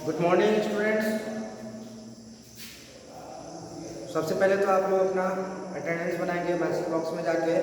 Good morning students. सबसे पहले तो आप लोग अपना अटेंडेंस बनाएंगे मैसेज बॉक्स में जाके।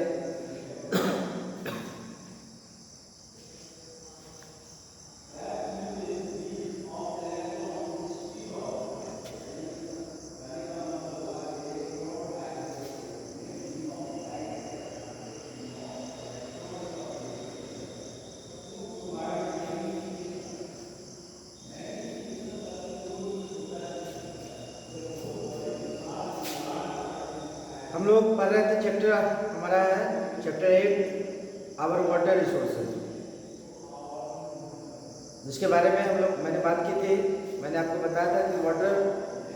हम लोग पढ़ रहे थे चैप्टर हमारा है चैप्टर 8 आवर वाटर रिसोर्सेज, जिसके बारे में मैंने बात की थी। मैंने आपको बताया था कि वाटर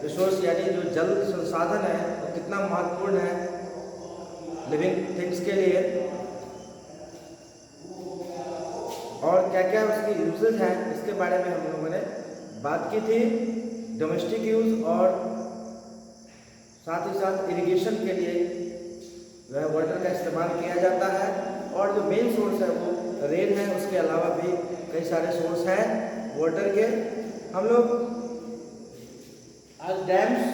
रिसोर्स यानी जो जल संसाधन है वो कितना महत्वपूर्ण है लिविंग थिंग्स के लिए और क्या क्या उसकी यूजेज हैं, इसके बारे में हम लोगों ने बात की थी। डोमेस्टिक यूज और साथ ही साथ इरिगेशन के लिए जो है वाटर का इस्तेमाल किया जाता है और जो मेन सोर्स है वो रेन है। उसके अलावा भी कई सारे सोर्स हैं वाटर के। हम लोग आज डैम्स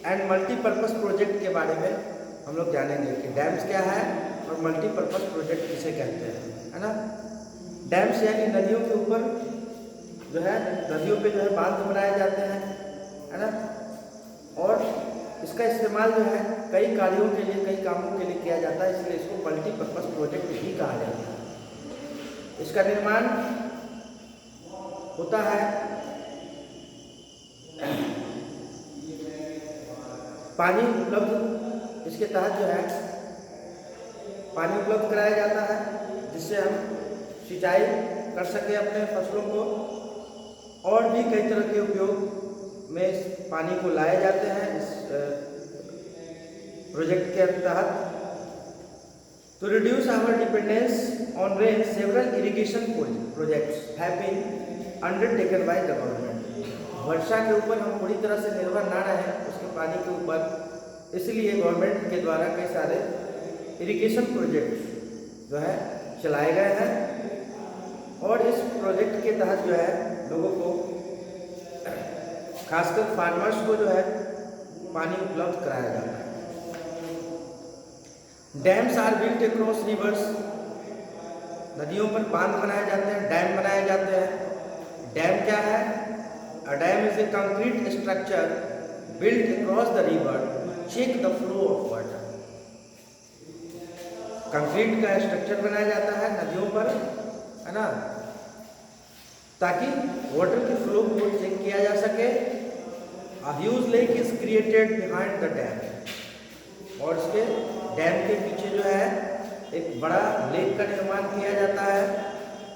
एंड मल्टीपर्पस प्रोजेक्ट के बारे में हम लोग जानेंगे कि डैम्स क्या है और मल्टीपर्पस प्रोजेक्ट किसे कहते हैं, है ना। डैम्स यानी नदियों के ऊपर जो है नदियों पे जो है बांध बनाए जाते हैं, है ना। और इसका इस्तेमाल जो है कई कार्यों के लिए कई कामों के लिए किया जाता है, इसलिए इसको मल्टीपर्पस प्रोजेक्ट भी कहा जाता है। इसका निर्माण होता है पानी उपलब्ध, इसके तहत जो है पानी उपलब्ध कराया जाता है जिससे हम सिंचाई कर सके अपने फसलों को, और भी कई तरह के उपयोग में इस पानी को लाए जाते हैं इस प्रोजेक्ट के तहत। To reduce our dependence on rain several irrigation projects have been undertaken by the government. वर्षा के ऊपर हम पूरी तरह से निर्भर ना रहें उसके पानी के ऊपर, इसलिए गवर्नमेंट के द्वारा कई सारे इरिगेशन प्रोजेक्ट जो है चलाए गए हैं और इस प्रोजेक्ट के तहत जो है लोगों को खासकर फार्मर्स को जो है पानी उपलब्ध कराया जाता है। Dams are built across rivers, नदियों पर बांध बनाए जाते हैं, डैम बनाए जाते हैं। डैम क्या है? A dam is a concrete structure built across the river to check the flow of water. Concrete का स्ट्रक्चर बनाया जाता है नदियों पर, है ना, ताकि वाटर के फ्लो को चेक किया जा सके। A huge lake is created behind the dam, और इसके डैम के पीछे जो है एक बड़ा लेक का निर्माण किया जाता है।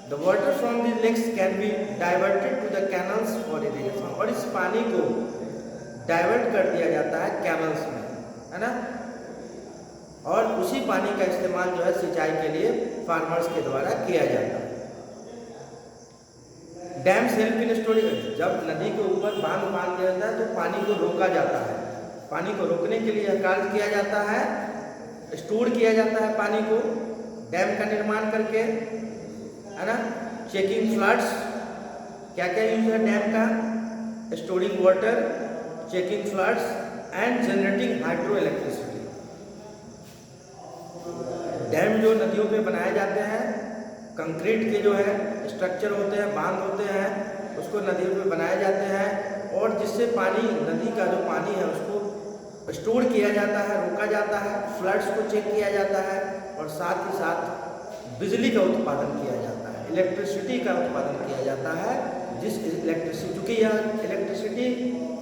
The water from these lakes can be diverted to the canals for irrigation, और इस पानी को डाइवर्ट कर दिया जाता है कैनल्स में, है ना, और उसी पानी का इस्तेमाल जो है सिंचाई के लिए फार्मर्स के द्वारा किया जाता है। डैम्स हेल्प इन स्टोरेज, जब नदी के ऊपर बांध दिया जाता है तो पानी को रोका जाता है। पानी को रोकने के लिए कार्य किया जाता है, स्टोर किया जाता है पानी को डैम का निर्माण करके, है ना। चेकिंग फ्लड्स, क्या क्या यूज है डैम का? Storing water, checking floods and generating hydro electricity. Dam जो नदियों पे बनाए जाते हैं, कंक्रीट के जो है स्ट्रक्चर होते हैं, बांध होते हैं, उसको नदियों पे बनाए जाते हैं और जिससे पानी नदी का जो पानी है उसको स्टोर किया जाता है, रोका जाता है, फ्लड्स को चेक किया जाता है और साथ ही साथ बिजली का उत्पादन किया जाता है, इलेक्ट्रिसिटी का उत्पादन किया जाता है। जिस इलेक्ट्रिसिटी, चूँकि यह इलेक्ट्रिसिटी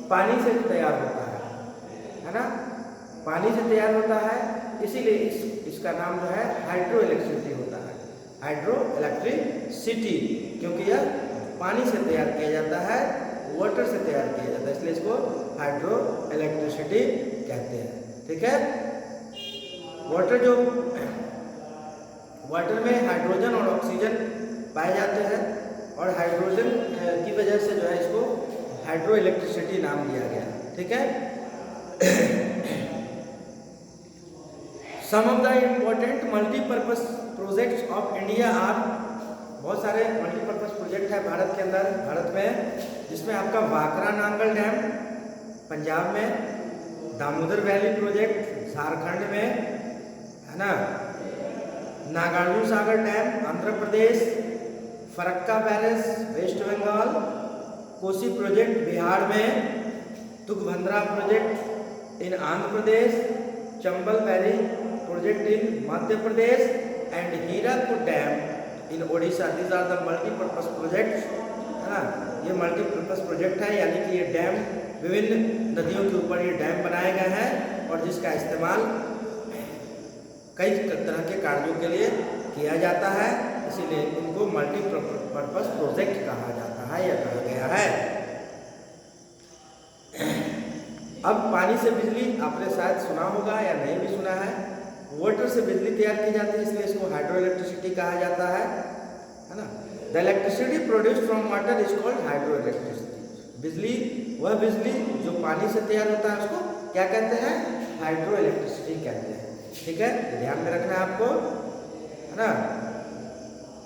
पानी से तैयार होता है ना, पानी से तैयार होता है, इसीलिए इसका नाम जो है हाइड्रो इलेक्ट्रिसिटी होता है, हाइड्रो इलेक्ट्रिसिटी, क्योंकि यह पानी से तैयार किया जाता है, वाटर से तैयार किया जाता है, इसलिए इसको हाइड्रो इलेक्ट्रिसिटी कहते हैं। ठीक है। वाटर में हाइड्रोजन और ऑक्सीजन पाए जाते हैं और हाइड्रोजन की वजह से जो है इसको हाइड्रो इलेक्ट्रिसिटी नाम दिया गया। ठीक है। Some of the important multi-purpose projects of India are बहुत सारे मल्टीपर्पज़ प्रोजेक्ट है भारत के अंदर, भारत में, जिसमें आपका वाकरा नांगल डैम पंजाब में, दामोदर वैली प्रोजेक्ट झारखंड में, है ना, Nagarjuna Sagar dam Andhra Pradesh, Farakka barrage West Bengal, Kosi project Bihar में, Tungabhadra project in Andhra Pradesh, Chambal valley project in Madhya Pradesh and Hirakud dam in Odisha. These are the multipurpose project, है ना। ये मल्टीपर्पज़ प्रोजेक्ट है, यानी कि ये डैम विभिन्न नदियों के ऊपर ये डैम बनाए गए हैं और जिसका इस्तेमाल कई तरह के कार्यों के लिए किया जाता है, इसीलिए इनको मल्टीपर्पज़ प्रोजेक्ट कहा जाता है या कहा गया है। अब पानी से बिजली आपने शायद सुना होगा या नहीं भी सुना है। वाटर से बिजली तैयार की जाती है, इसलिए इसको हाइड्रो इलेक्ट्रिसिटी कहा जाता है ना। The electricity produced from water is called hydro electricity. बिजली, वह बिजली जो पानी से तैयार होता है उसको क्या कहते हैं? हाइड्रो इलेक्ट्रिसिटी कहते हैं। ठीक है, ध्यान में रखना है आपको, है ना।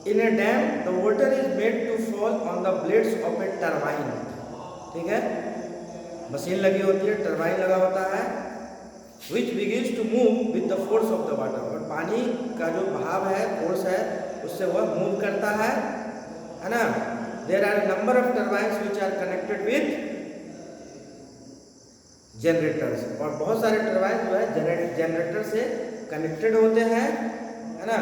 In a dam the water is made to fall on the blades of a turbine. ठीक है, मशीन लगी होती है, टरबाइन लगा होता है, which begins to move with the force of the water. और पानी का जो बहाव है, फोर्स है, उससे वह मूव करता है ना। There are number of turbines which are connected with generators, और बहुत सारे टरबाइन जो है जनरेटर से कनेक्टेड होते हैं, है ना।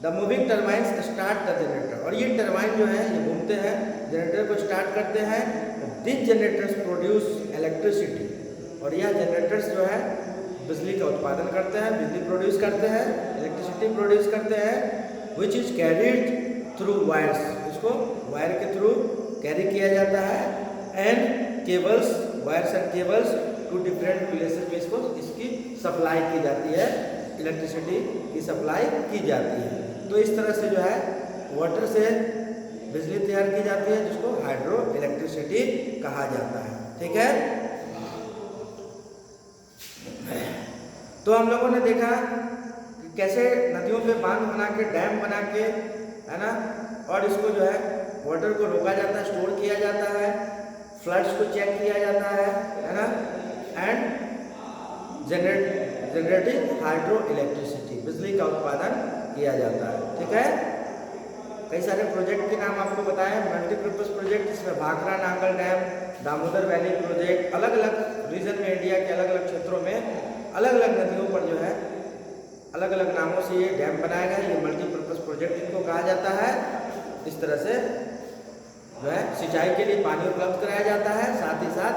The moving turbines start the generator, और ये टरबाइन जो है ये घूमते हैं, जनरेटर को स्टार्ट करते हैं। दिस जनरेटर्स प्रोड्यूस इलेक्ट्रिसिटी, और यह जनरेटर्स जो है बिजली का उत्पादन करते हैं, बिजली प्रोड्यूस करते हैं, इलेक्ट्रिसिटी प्रोड्यूस करते हैं, which is carried through wires. इसको वायर के थ्रू कैरी किया जाता है, and cables, wires and cables to different places में इसको इसकी सप्लाई की जाती है, इलेक्ट्रिसिटी की सप्लाई की जाती है। तो इस तरह से जो है वाटर से बिजली तैयार की जाती है, जिसको हाइड्रो इलेक्ट्रिसिटी कहा जाता है। ठीक है, तो हम लोगों ने देखा कि कैसे नदियों पे बांध बना के, डैम बना के, है ना, और इसको जो है वाटर को रोका जाता है, स्टोर किया जाता है, फ्लड्स को चेक किया जाता है ना, एंड जनरेटिंग हाइड्रो इलेक्ट्रिसिटी, बिजली का उत्पादन किया जाता है। ठीक है, कई सारे प्रोजेक्ट के नाम आपको बताएं, मल्टीपर्पज़ प्रोजेक्ट, इसमें Bhakra Nangal dam, Damodar valley project, अलग अलग रीजन में, इंडिया के अलग अलग क्षेत्रों में अलग अलग नदियों पर जो है अलग अलग नामों से ये डैम बनाए गए हैं। ये मल्टीपर्पज़ प्रोजेक्ट इनको कहा जाता है। इस तरह से जो है सिंचाई के लिए पानी उपलब्ध कराया जाता है, साथ ही साथ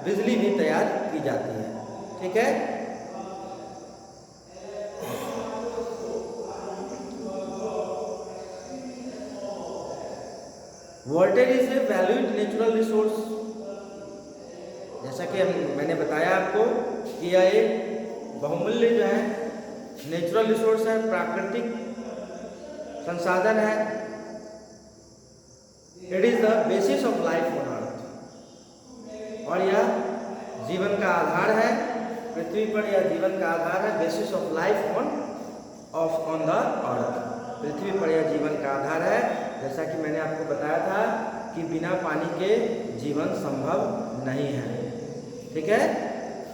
बिजली भी तैयार की जाती है। ठीक है, water is a valued natural resource. जैसा कि मैंने बताया आपको कि यह एक बहुमूल्य जो है नेचुरल रिसोर्स है, प्राकृतिक संसाधन है। It is the basis of life on earth, और यह जीवन का आधार है, पृथ्वी पर यह जीवन का आधार है। Basis of life on the earth, पृथ्वी पर यह जीवन का आधार है। जैसा कि मैंने आपको बताया था कि बिना पानी के जीवन संभव नहीं है। ठीक है,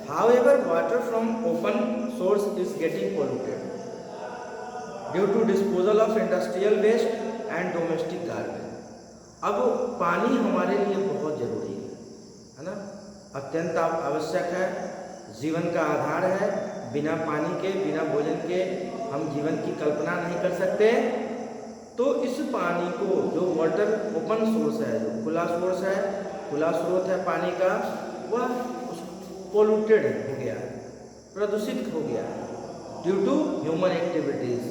however water from open source is getting polluted due to disposal of industrial waste and domestic garbage. अब पानी हमारे लिए बहुत जरूरी है ना, अत्यंत आवश्यक है, जीवन का आधार है। बिना पानी के, बिना भोजन के हम जीवन की कल्पना नहीं कर सकते। तो इस पानी को, जो वाटर ओपन सोर्स है, जो खुला सोर्स है, खुला स्रोत है पानी का, वह पोल्यूटेड हो गया, प्रदूषित हो गया ड्यू टू ह्यूमन एक्टिविटीज,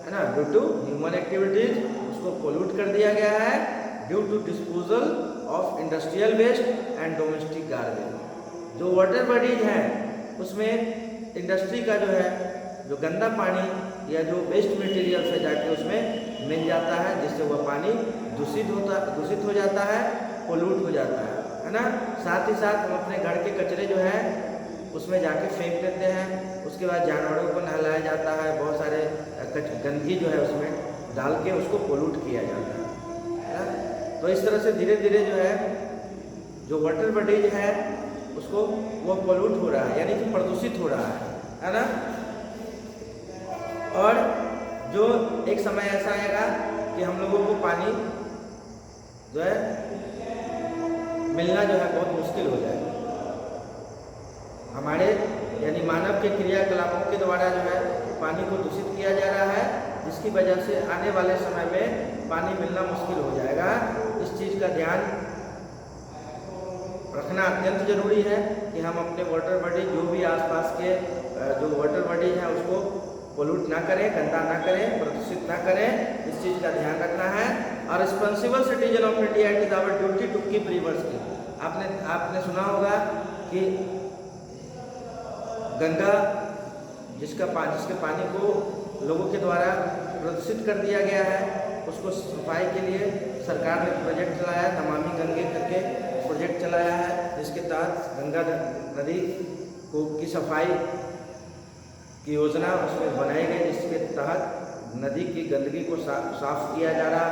है ना। ड्यू टू ह्यूमन एक्टिविटीज उसको पोल्यूट कर दिया गया है, due to disposal of industrial waste and domestic garbage. जो वाटर बॉडीज है उसमें इंडस्ट्री का जो है, जो गंदा पानी या जो वेस्ट मटेरियल से जाके उसमें मिल जाता है, जिससे वह पानी दूषित हो जाता है, पोल्यूट हो जाता है ना। साथ ही साथ हम अपने घर के कचरे जो है उसमें जाके फेंक देते हैं, उसके बाद जानवरों को नहलाया जाता है, बहुत सारे गंदगी जो है उसमें डाल के उसको पोल्यूट किया जाता है ना। तो इस तरह से धीरे धीरे जो है जो वाटर बॉडीज है उसको वो पोल्यूट हो रहा है, यानी कि प्रदूषित हो रहा है ना। और जो एक समय ऐसा आएगा कि हम लोगों को पानी जो है मिलना जो है बहुत मुश्किल हो जाएगा। हमारे यानी मानव के क्रियाकलापों के द्वारा जो है पानी को दूषित किया जा रहा है, जिसकी वजह से आने वाले समय में पानी मिलना मुश्किल हो जाएगा। इस चीज़ का ध्यान रखना अत्यंत जरूरी है कि हम अपने वाटर बॉडी जो भी आसपास के जो वाटर बॉडी हैं उसको पोल्यूट ना करें, गंदा ना करें, प्रदूषित ना करें। इस चीज़ का ध्यान रखना है। और responsible citizen of India it is our duty to keep rivers clean. आपने सुना होगा कि गंगा जिसके पानी को लोगों के द्वारा प्रदूषित कर दिया गया है, उसको सफाई के लिए सरकार ने प्रोजेक्ट चलाया है, नमामि गंगे करके प्रोजेक्ट चलाया है, जिसके तहत गंगा नदी की सफाई की योजना उसमें बनाई गई, जिसके तहत नदी की गंदगी को साफ किया जा रहा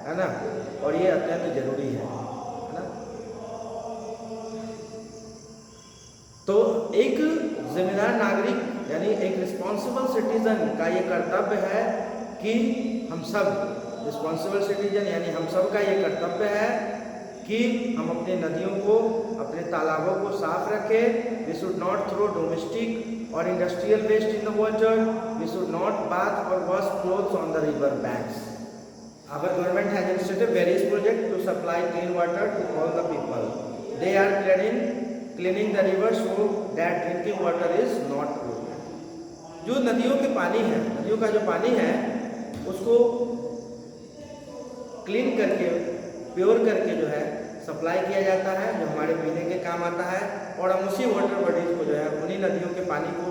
है ना। और ये अत्यंत जरूरी है ना। तो एक जिम्मेदार नागरिक यानी एक रिस्पॉन्सिबल सिटीजन का ये कर्तव्य है कि हम सब रिस्पॉन्सिबल सिटीजन यानी हम सब का ये कर्तव्य है कि हम अपने नदियों को, अपने तालाबों को साफ रखें। We should not throw domestic और industrial waste in the water. We should not bath और wash clothes on the river banks. Our government has initiated various projects to supply clean water to all the people. They are cleaning the rivers so that drinking water is not polluted. जो नदियों के पानी है, नदियों का जो पानी है उसको क्लीन करके, प्योर करके जो है सप्लाई किया जाता है, जो हमारे पीने के काम आता है। और हम उसी वाटर बॉडीज को जो है उन्हीं नदियों के पानी को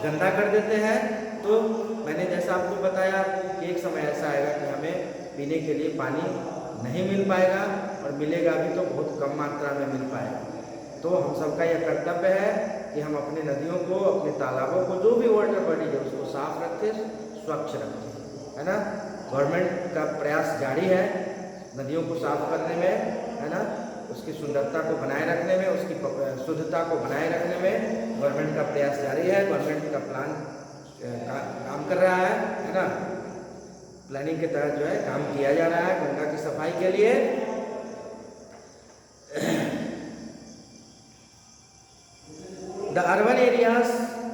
गंदा कर देते हैं। तो मैंने जैसा आपको बताया कि एक समय ऐसा आएगा कि हमें पीने के लिए पानी नहीं मिल पाएगा, और मिलेगा भी तो बहुत कम मात्रा में मिल पाएगा। तो हम सबका यह कर्तव्य है कि हम अपने नदियों को, अपने तालाबों को, जो भी वाटर बॉडी है उसको साफ रखें, स्वच्छ रखें, है ना। गवर्नमेंट का प्रयास जारी है नदियों को साफ करने में, है ना, उसकी सुंदरता को बनाए रखने में, उसकी शुद्धता को बनाए रखने में गवर्नमेंट का प्रयास जारी है। गवर्नमेंट का प्लान काम कर रहा है ना। प्लानिंग के तहत जो है काम किया जा रहा है गंगा की सफाई के लिए। The urban areas,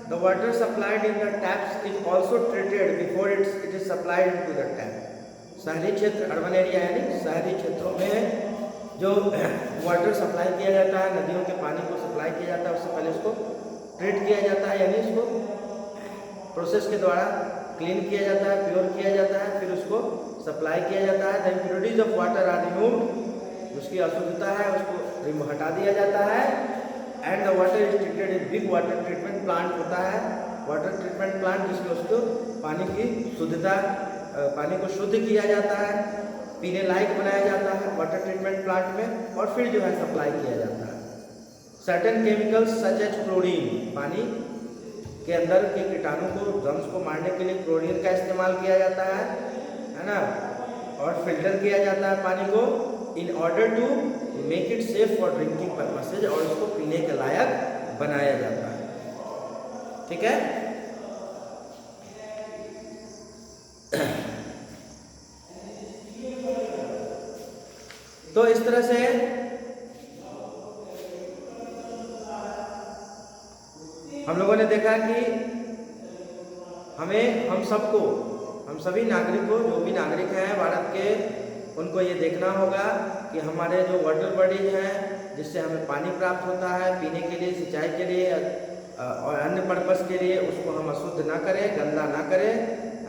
the water supplied in the taps is also treated before it is supplied into the tap. शहरी क्षेत्र, अर्बन एरिया यानी शहरी क्षेत्रों में जो वाटर सप्लाई किया जाता है, नदियों के पानी को सप्लाई किया जाता है, उससे पहले उसको ट्रीट किया जाता है, यानी इसको प्रोसेस के द्वारा क्लीन किया जाता है, प्योर किया जाता है, फिर उसको सप्लाई किया जाता है। The impurities of water are removed, उसकी अशुद्धता है उसको हटा दिया जाता है। And the water is treated in big water treatment plant होता है, वाटर ट्रीटमेंट प्लांट, जिसमें उसको पानी की शुद्धता, पानी को शुद्ध किया जाता है, पीने लायक बनाया जाता है वाटर ट्रीटमेंट प्लांट में, और फिर जो है सप्लाई किया जाता है। Certain chemicals such as chlorine, पानी के अंदर के कीटाणु को, जर्म्स को मारने के लिए क्लोरीन का इस्तेमाल किया जाता है ना। और फिल्टर किया जाता है पानी को in order to make it safe for drinking purposes, और इसको पीने के लायक बनाया जाता है। ठीक है। तो इस तरह से हम लोगों ने देखा कि हमें, हम सबको, हम सभी नागरिकों, जो भी नागरिक हैं भारत के, उनको ये देखना होगा कि हमारे जो वाटर बॉडीज हैं जिससे हमें पानी प्राप्त होता है पीने के लिए, सिंचाई के लिए और अन्य पर्पस के लिए, उसको हम अशुद्ध ना करें, गंदा ना करें,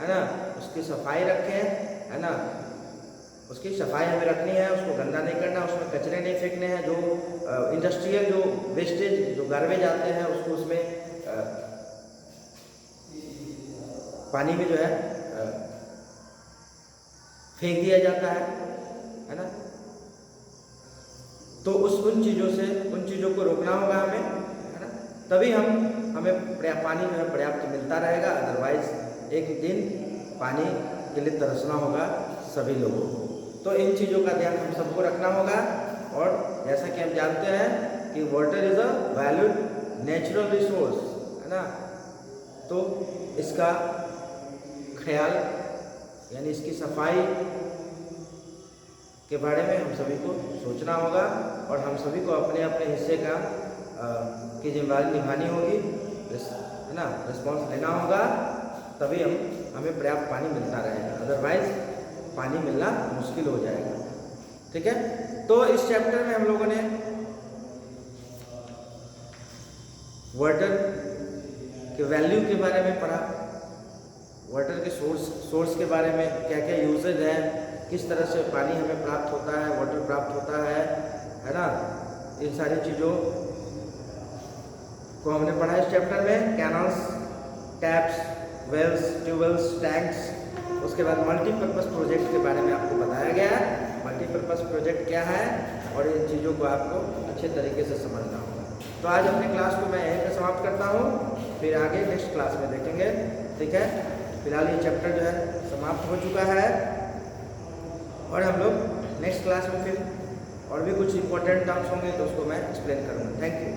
है ना। उसकी सफाई रखें, है ना, उसकी सफाई हमें रखनी है, उसको गंदा नहीं करना, उसमें कचरे नहीं फेंकने हैं। जो इंडस्ट्रियल जो वेस्टेज, जो गार्बेज आते हैं उसको उसमें पानी में जो है फेंक दिया जाता है ना। तो उन चीज़ों को रोकना होगा हमें, है ना। तभी हमें पानी जो है पर्याप्त मिलता रहेगा। अदरवाइज एक दिन पानी के लिए तरसना होगा सभी लोगों को। तो इन चीज़ों का ध्यान हम सबको रखना होगा। और जैसा कि हम जानते हैं कि water is a valued natural resource, है ना, तो इसका ख्याल यानी इसकी सफाई के बारे में हम सभी को सोचना होगा और हम सभी को अपने अपने हिस्से की जिम्मेदारी निभानी होगी, है ना, रिस्पॉन्स लेना होगा, तभी हमें पर्याप्त पानी मिलता रहेगा, अदरवाइज पानी मिलना मुश्किल हो जाएगा। ठीक है, तो इस चैप्टर में हम लोगों ने वाटर के वैल्यू के बारे में पढ़ा, वाटर के सोर्स के बारे में, क्या क्या यूजेज है, किस तरह से पानी हमें प्राप्त होता है, वाटर प्राप्त होता है ना, इन सारी चीज़ों को हमने पढ़ा इस चैप्टर में। Canals, taps, wells, tubewells, tanks, उसके बाद मल्टीपर्पज़ प्रोजेक्ट के बारे में आपको बताया गया है, मल्टीपर्पज़ प्रोजेक्ट क्या है और इन चीज़ों को आपको अच्छे तरीके से समझना होगा। तो आज अपने क्लास को मैं यहीं पर समाप्त करता हूँ, फिर आगे नेक्स्ट क्लास में देखेंगे। ठीक है, फिलहाल ये चैप्टर जो है समाप्त हो चुका है और हम लोग नेक्स्ट क्लास में फिर और भी कुछ इंपॉर्टेंट टर्म्स होंगे तो उसको मैं एक्सप्लेन करूँगा। Thank you.